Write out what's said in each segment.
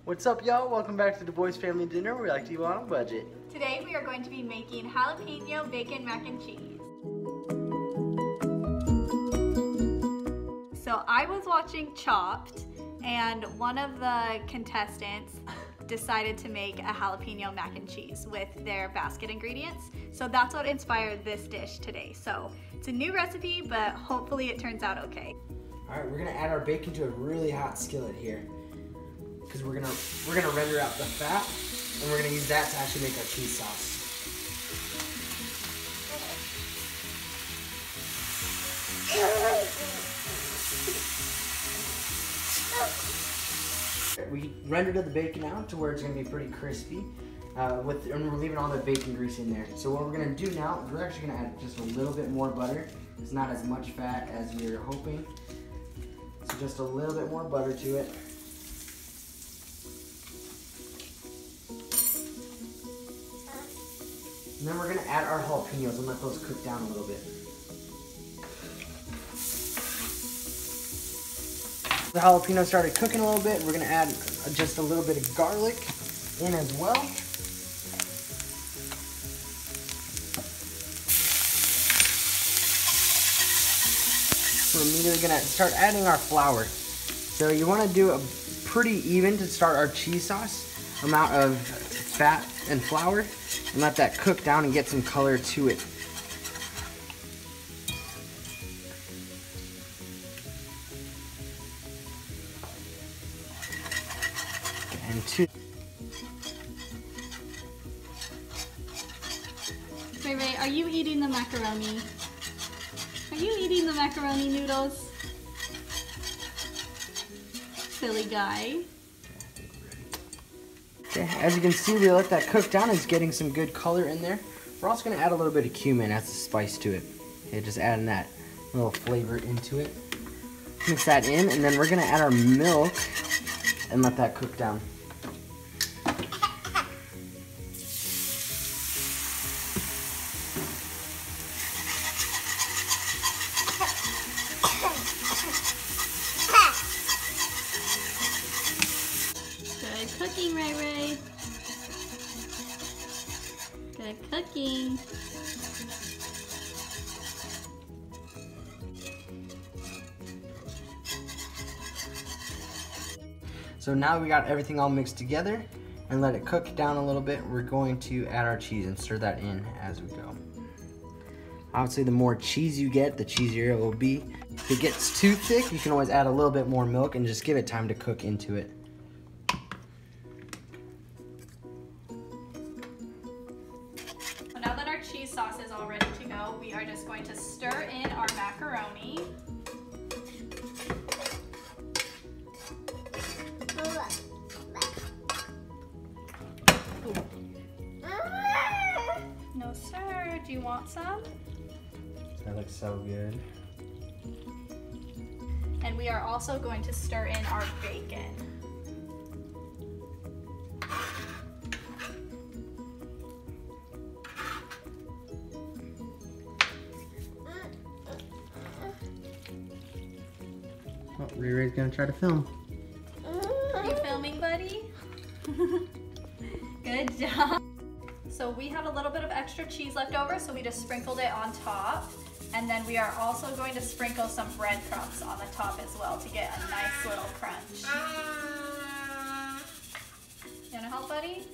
What's up, y'all? Welcome back to the Boys Family Dinner. We like to eat on a budget. Today we are going to be making jalapeno bacon mac and cheese. So I was watching Chopped, and one of the contestants decided to make a jalapeno mac and cheese with their basket ingredients. So that's what inspired this dish today. So it's a new recipe, but hopefully it turns out okay. All right, we're gonna add our bacon to a really hot skillet here, because we're gonna render out the fat, and we're gonna use that to actually make our cheese sauce. We rendered the bacon out to where it's gonna be pretty crispy, and we're leaving all the bacon grease in there. So what we're gonna do now is we're actually gonna add just a little bit more butter. It's not as much fat as we were hoping, so just a little bit more butter to it. And then we're gonna add our jalapenos and let those cook down a little bit. The jalapenos started cooking a little bit. We're gonna add just a little bit of garlic in as well. We're immediately gonna start adding our flour. So you wanna do a pretty even to start our cheese sauce amount of fat and flour, and let that cook down and get some color to it. And two. Ray, are you eating the macaroni? Are you eating the macaroni noodles? Silly guy. Okay, as you can see, we let that cook down. It's getting some good color in there. We're also gonna add a little bit of cumin as a spice to it. Okay, just adding that little flavor into it. Mix that in, and then we're gonna add our milk and let that cook down. Good cooking, Ray. Good cooking. So now we got everything all mixed together and let it cook down a little bit. We're going to add our cheese and stir that in as we go. Obviously, the more cheese you get, the cheesier it will be. If it gets too thick, you can always add a little bit more milk and just give it time to cook into it. So now that our cheese sauce is all ready to go, we are just going to stir in our macaroni. No sir, do you want some? That looks so good. And we are also going to stir in our bacon. Oh, Ray's gonna try to film. Are you filming, buddy? Good job. So we had a little bit of extra cheese left over, so we just sprinkled it on top. And then we are also going to sprinkle some breadcrumbs on the top as well to get a nice little crunch. You wanna help, buddy?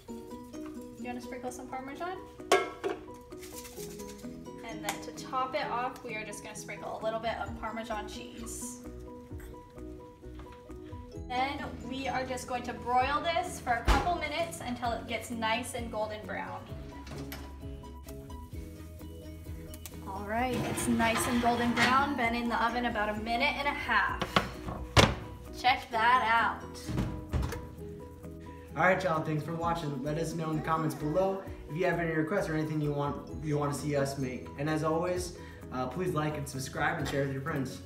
You wanna sprinkle some Parmesan? And then to top it off, we are just gonna sprinkle a little bit of Parmesan cheese. Then we are just going to broil this for a couple minutes until it gets nice and golden brown. All right, it's nice and golden brown, been in the oven about 1.5 minutes. Check that out. All right, y'all, thanks for watching. Let us know in the comments below if you have any requests or anything you want to see us make. And as always, please like and subscribe and share with your friends.